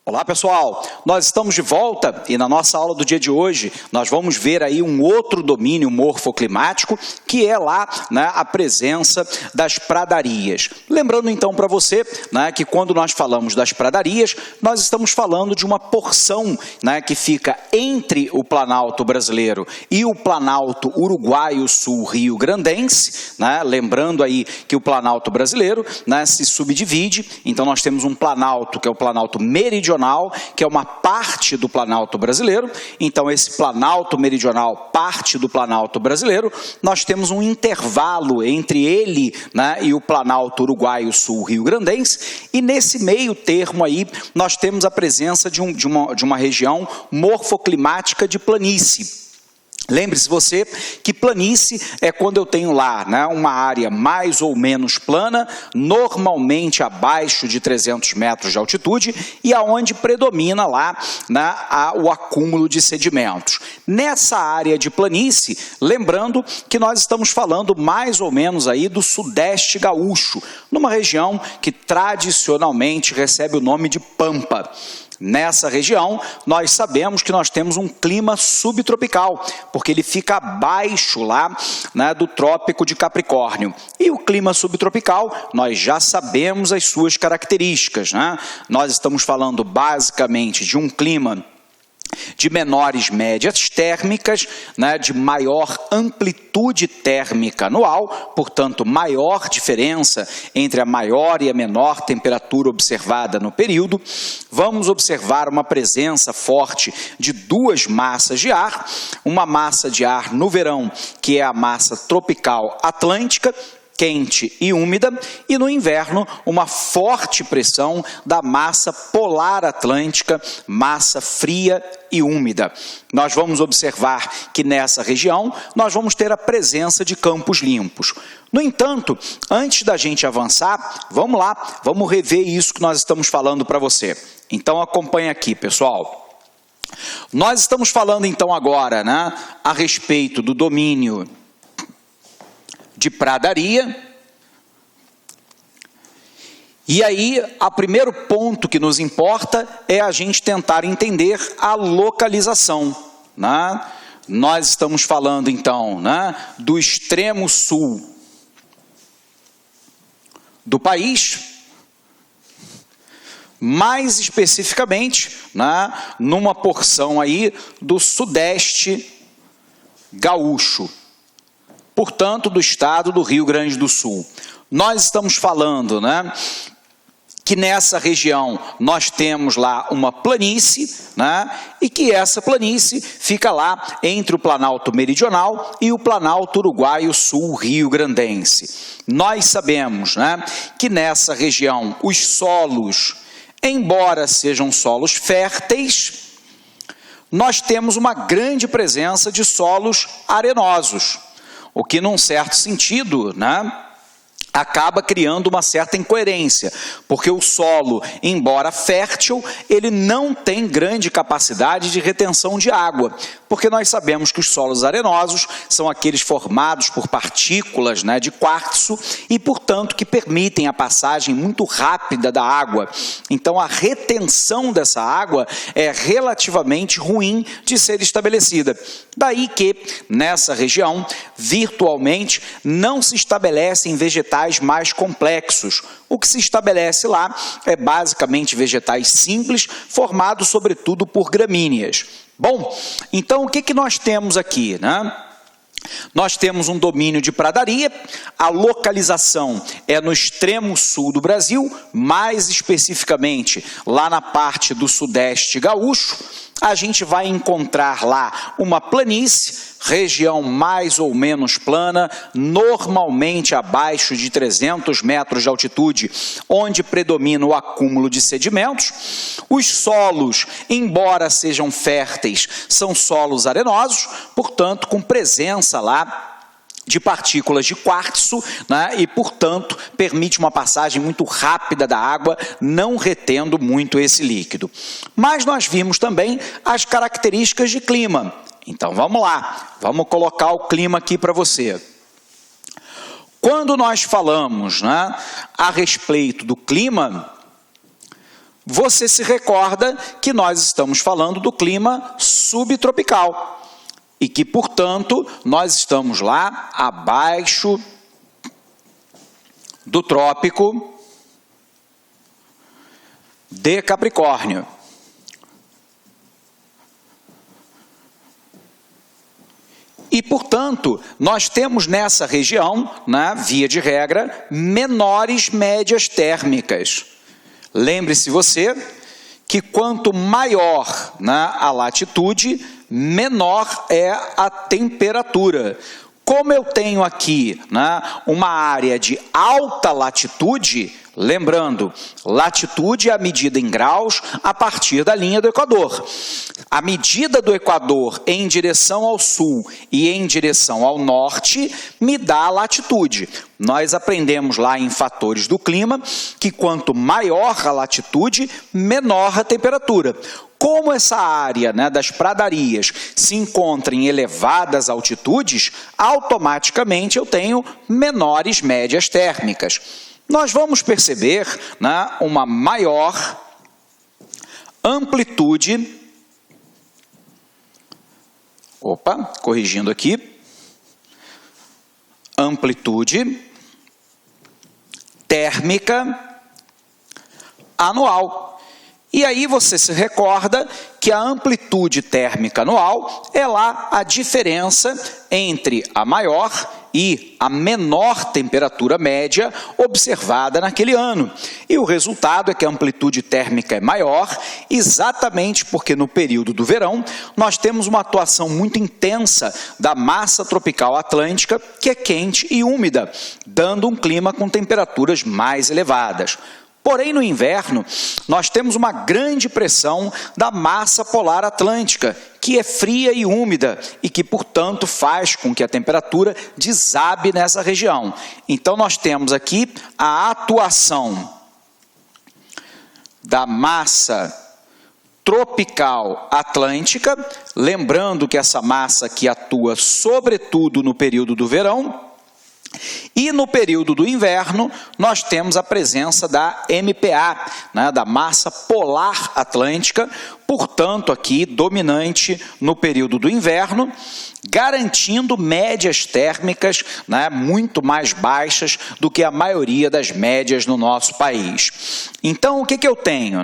Olá pessoal, nós estamos de volta e na nossa aula do dia de hoje nós vamos ver aí um outro domínio morfoclimático que é lá, né, a presença das pradarias. Lembrando então para você, né, que quando nós falamos das pradarias, nós estamos falando de uma porção, né, que fica entre o Planalto brasileiro e o Planalto uruguaio sul rio-grandense, né, lembrando aí que o Planalto brasileiro, né, se subdivide, então nós temos um Planalto que é o Planalto meridional, que é uma parte do Planalto brasileiro. Então esse Planalto meridional, parte do Planalto brasileiro, nós temos um intervalo entre ele, né, e o Planalto uruguaio sul rio-grandense, e nesse meio termo aí nós temos a presença de uma região morfoclimática de planície. Lembre-se você que planície é quando eu tenho lá, né, uma área mais ou menos plana, normalmente abaixo de 300 metros de altitude e aonde predomina lá, né, o acúmulo de sedimentos. Nessa área de planície, lembrando que nós estamos falando mais ou menos aí do sudeste gaúcho, numa região que tradicionalmente recebe o nome de Pampa. Nessa região, nós sabemos que nós temos um clima subtropical, porque ele fica abaixo lá, né, do Trópico de Capricórnio. E o clima subtropical, nós já sabemos as suas características, né? Nós estamos falando basicamente de um clima de menores médias térmicas, né, de maior amplitude térmica anual, portanto, maior diferença entre a maior e a menor temperatura observada no período. Vamos observar uma presença forte de duas massas de ar, uma massa de ar no verão, que é a massa tropical atlântica, quente e úmida, e no inverno uma forte pressão da massa polar atlântica, massa fria e úmida. Nós vamos observar que nessa região nós vamos ter a presença de campos limpos. No entanto, antes da gente avançar, vamos lá, vamos rever isso que nós estamos falando para você. Então acompanha aqui, pessoal. Nós estamos falando então agora, né, a respeito do domínio de pradaria. E aí, o primeiro ponto que nos importa é a gente tentar entender a localização, né? Nós estamos falando então, né, do extremo sul do país, mais especificamente, né, numa porção aí do sudeste gaúcho, portanto, do estado do Rio Grande do Sul. Nós estamos falando, né, que nessa região nós temos lá uma planície, né, e que essa planície fica lá entre o Planalto Meridional e o Planalto Uruguaio Sul Rio-Grandense. Nós sabemos, né, que nessa região os solos, embora sejam solos férteis, nós temos uma grande presença de solos arenosos, o que, num certo sentido, né, acaba criando uma certa incoerência, porque o solo, embora fértil, ele não tem grande capacidade de retenção de água, porque nós sabemos que os solos arenosos são aqueles formados por partículas, né, de quartzo e, portanto, que permitem a passagem muito rápida da água. Então, a retenção dessa água é relativamente ruim de ser estabelecida. Daí que, nessa região, virtualmente, não se estabelecem vegetais mais complexos. O que se estabelece lá é basicamente vegetais simples, formados sobretudo por gramíneas. Bom, então o que nós temos aqui, né? Nós temos um domínio de pradaria, a localização é no extremo sul do Brasil, mais especificamente lá na parte do sudeste gaúcho. A gente vai encontrar lá uma planície, região mais ou menos plana, normalmente abaixo de 300 metros de altitude, onde predomina o acúmulo de sedimentos. Os solos, embora sejam férteis, são solos arenosos, portanto, com presença lá de partículas de quartzo, né, e, portanto, permite uma passagem muito rápida da água, não retendo muito esse líquido. Mas nós vimos também as características de clima. Então, vamos lá, vamos colocar o clima aqui para você. Quando nós falamos, né, a respeito do clima, você se recorda que nós estamos falando do clima subtropical e que, portanto, nós estamos lá abaixo do trópico de Capricórnio. E, portanto, nós temos nessa região, via de regra, menores médias térmicas. Lembre-se você que quanto maior a latitude, menor é a temperatura. Como eu tenho aqui uma área de alta latitude, lembrando, latitude é a medida em graus a partir da linha do Equador. A medida do Equador em direção ao sul e em direção ao norte me dá a latitude. Nós aprendemos lá em fatores do clima que quanto maior a latitude, menor a temperatura. Como essa área das pradarias se encontra em elevadas altitudes, automaticamente eu tenho menores médias térmicas. Nós vamos perceber uma maior amplitude, corrigindo aqui, amplitude térmica anual. E aí você se recorda que a amplitude térmica anual é lá a diferença entre a maior e a menor temperatura média observada naquele ano. E o resultado é que a amplitude térmica é maior, exatamente porque no período do verão nós temos uma atuação muito intensa da massa tropical atlântica, que é quente e úmida, dando um clima com temperaturas mais elevadas. Porém, no inverno, nós temos uma grande pressão da massa polar atlântica, que é fria e úmida e que, portanto, faz com que a temperatura desabe nessa região. Então, nós temos aqui a atuação da massa tropical atlântica, lembrando que essa massa que atua sobretudo no período do verão. E no período do inverno, nós temos a presença da MPA, da massa polar atlântica, portanto, aqui dominante no período do inverno, garantindo médias térmicas muito mais baixas do que a maioria das médias no nosso país. Então, o que eu tenho?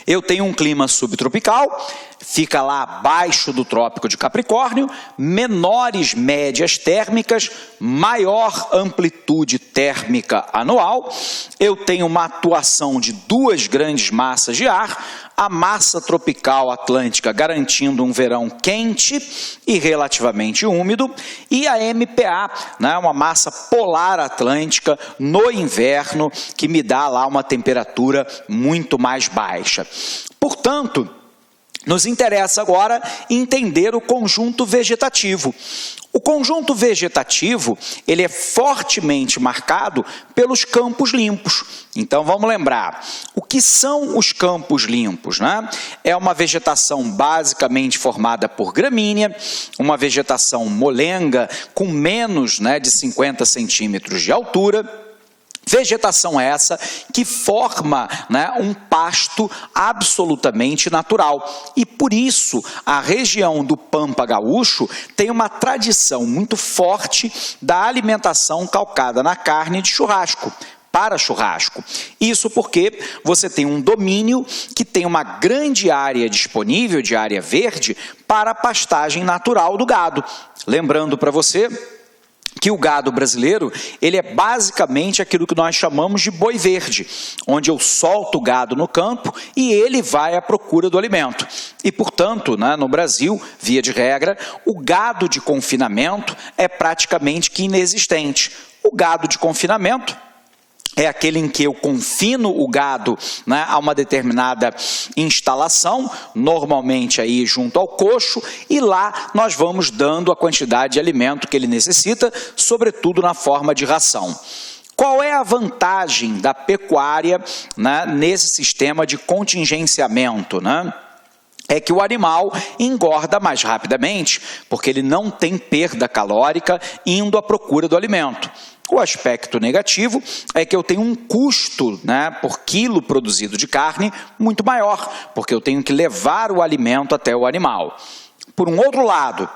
Eu tenho um clima subtropical, fica lá abaixo do trópico de Capricórnio, menores médias térmicas, maior amplitude térmica anual. Eu tenho uma atuação de duas grandes massas de ar, a massa tropical atlântica garantindo um verão quente e relativamente úmido, e a MPA, uma massa polar atlântica no inverno, que me dá lá uma temperatura muito mais baixa. Portanto, nos interessa agora entender o conjunto vegetativo. O conjunto vegetativo, ele é fortemente marcado pelos campos limpos. Então, vamos lembrar, o que são os campos limpos? É uma vegetação basicamente formada por gramínea, uma vegetação molenga com menos de 50 centímetros de altura. Vegetação essa que forma um pasto absolutamente natural. E por isso a região do Pampa Gaúcho tem uma tradição muito forte da alimentação calcada na carne de churrasco, para churrasco. Isso porque você tem um domínio que tem uma grande área disponível de área verde para a pastagem natural do gado. Lembrando para você que o gado brasileiro, ele é basicamente aquilo que nós chamamos de boi verde, onde eu solto o gado no campo e ele vai à procura do alimento. E, portanto, no Brasil, via de regra, o gado de confinamento é praticamente que inexistente. O gado de confinamento é aquele em que eu confino o gado a uma determinada instalação, normalmente aí junto ao coxo, e lá nós vamos dando a quantidade de alimento que ele necessita, sobretudo na forma de ração. Qual é a vantagem da pecuária nesse sistema de contingenciamento? É que o animal engorda mais rapidamente, porque ele não tem perda calórica indo à procura do alimento. O aspecto negativo é que eu tenho um custo, né, por quilo produzido de carne muito maior, porque eu tenho que levar o alimento até o animal. Por um outro lado,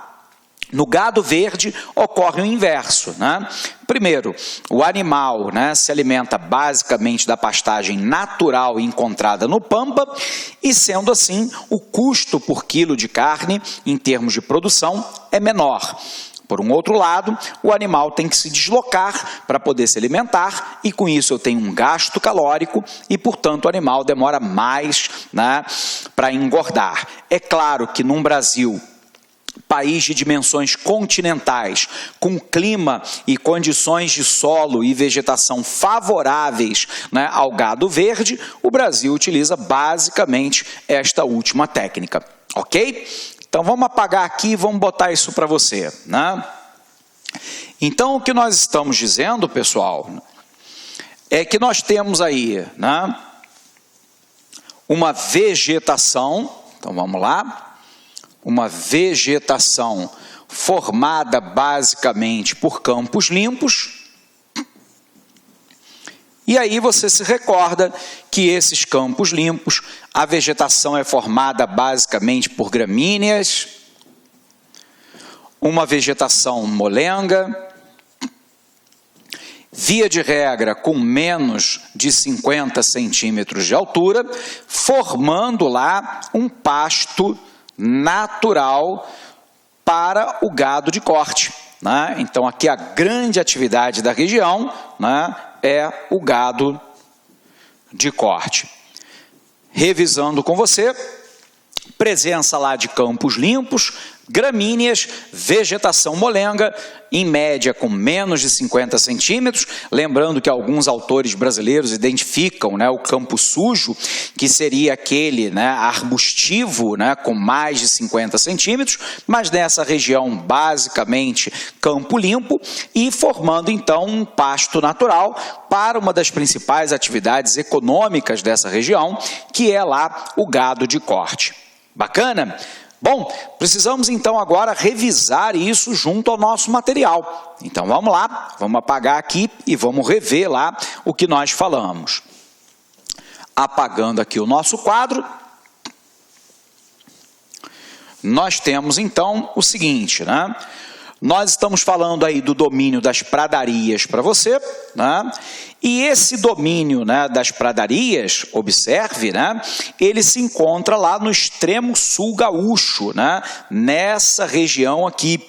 no gado verde ocorre o inverso, né? Primeiro, o animal, né, se alimenta basicamente da pastagem natural encontrada no pampa e, sendo assim, o custo por quilo de carne, em termos de produção, é menor. Por um outro lado, o animal tem que se deslocar para poder se alimentar e, com isso, eu tenho um gasto calórico e, portanto, o animal demora mais, né, para engordar. É claro que num Brasil, país de dimensões continentais, com clima e condições de solo e vegetação favoráveis, né, ao gado verde, o Brasil utiliza basicamente esta última técnica, ok? Então vamos apagar aqui e vamos botar isso para você, né? Então o que nós estamos dizendo, pessoal, é que nós temos aí, né, uma vegetação, então vamos lá, uma vegetação formada basicamente por campos limpos, e aí você se recorda que esses campos limpos, a vegetação é formada basicamente por gramíneas, uma vegetação molenga, via de regra com menos de 50 centímetros de altura, formando lá um pasto natural para o gado de corte, né? Então aqui a grande atividade da região, né, é o gado de corte. Revisando com você, presença lá de campos limpos, gramíneas, vegetação molenga, em média com menos de 50 centímetros, lembrando que alguns autores brasileiros identificam, né, o campo sujo, que seria aquele, né, arbustivo, né, com mais de 50 centímetros, mas nessa região basicamente campo limpo e formando então um pasto natural para uma das principais atividades econômicas dessa região, que é lá o gado de corte. Bacana? Bom, precisamos então agora revisar isso junto ao nosso material. Então vamos lá, vamos apagar aqui e vamos rever lá o que nós falamos. Apagando aqui o nosso quadro, nós temos então o seguinte, né? Nós estamos falando aí do domínio das pradarias para você, né? E esse domínio, né, das pradarias, observe, né, ele se encontra lá no extremo sul gaúcho, né, nessa região aqui.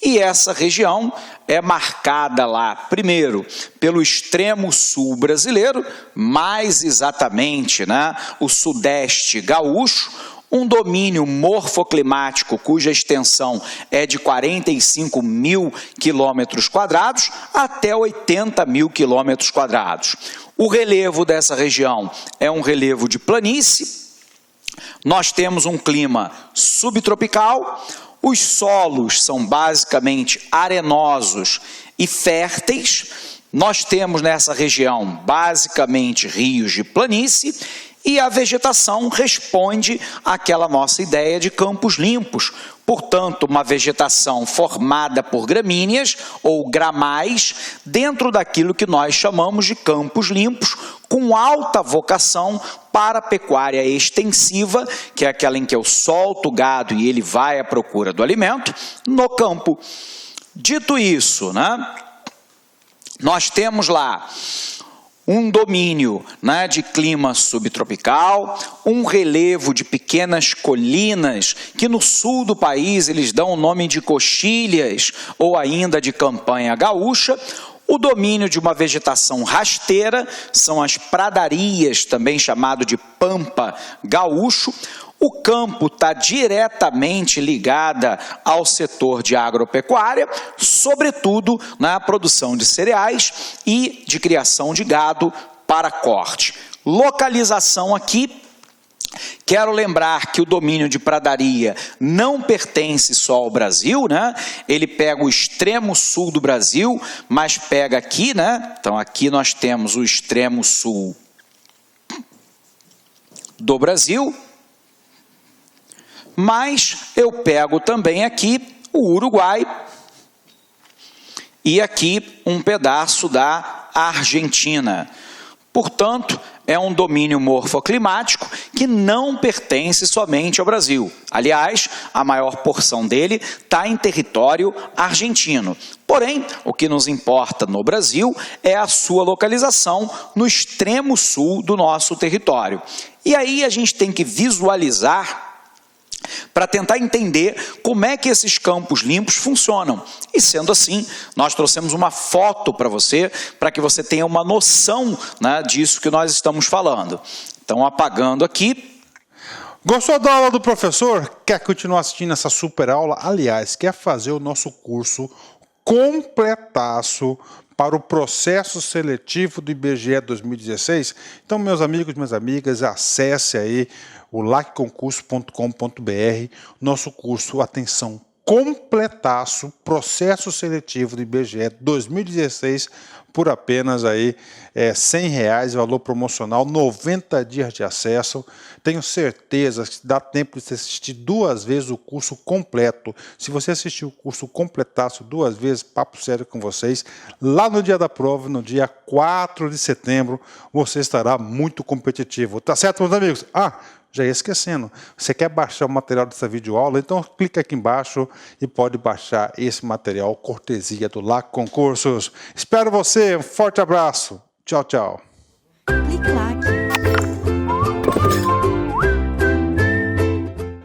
E essa região é marcada lá, primeiro, pelo extremo sul brasileiro, mais exatamente, né, o sudeste gaúcho, um domínio morfoclimático cuja extensão é de 45 mil quilômetros quadrados até 80 mil quilômetros quadrados. O relevo dessa região é um relevo de planície. Nós temos um clima subtropical. Os solos são basicamente arenosos e férteis. Nós temos nessa região basicamente rios de planície. E a vegetação responde àquela nossa ideia de campos limpos. Portanto, uma vegetação formada por gramíneas ou gramais dentro daquilo que nós chamamos de campos limpos, com alta vocação para a pecuária extensiva, que é aquela em que eu solto o gado e ele vai à procura do alimento, no campo. Dito isso, né, nós temos lá um domínio, né, de clima subtropical, um relevo de pequenas colinas, que no sul do país eles dão o nome de coxilhas ou ainda de campanha gaúcha, o domínio de uma vegetação rasteira, são as pradarias, também chamado de pampa gaúcho. O campo está diretamente ligado ao setor de agropecuária, sobretudo na produção de cereais e de criação de gado para corte. Localização aqui, quero lembrar que o domínio de pradaria não pertence só ao Brasil, né? Ele pega o extremo sul do Brasil, mas pega aqui, né? Então aqui nós temos o extremo sul do Brasil, mas eu pego também aqui o Uruguai e aqui um pedaço da Argentina. Portanto, é um domínio morfoclimático que não pertence somente ao Brasil. Aliás, a maior porção dele está em território argentino. Porém, o que nos importa no Brasil é a sua localização no extremo sul do nosso território. E aí a gente tem que visualizar para tentar entender como é que esses campos limpos funcionam. E sendo assim, nós trouxemos uma foto para que você tenha uma noção, né, disso que nós estamos falando. Então, apagando aqui. Gostou da aula do professor? Quer continuar assistindo essa super aula? Aliás, quer fazer o nosso curso completaço para o processo seletivo do IBGE 2016? Então, meus amigos e minhas amigas, acesse aí o lacconcurso.com.br, nosso curso, atenção, completaço, processo seletivo do IBGE 2016, por apenas aí R$100, valor promocional, 90 dias de acesso. Tenho certeza que dá tempo de você assistir 2 vezes o curso completo. Se você assistir o curso completaço 2 vezes, papo sério com vocês, lá no dia da prova, no dia 4 de setembro, você estará muito competitivo. Tá certo, meus amigos? Já ia esquecendo, você quer baixar o material dessa videoaula? Então clica aqui embaixo e pode baixar esse material cortesia do LAC Concursos. Espero você, um forte abraço. Tchau, tchau. Clique lá.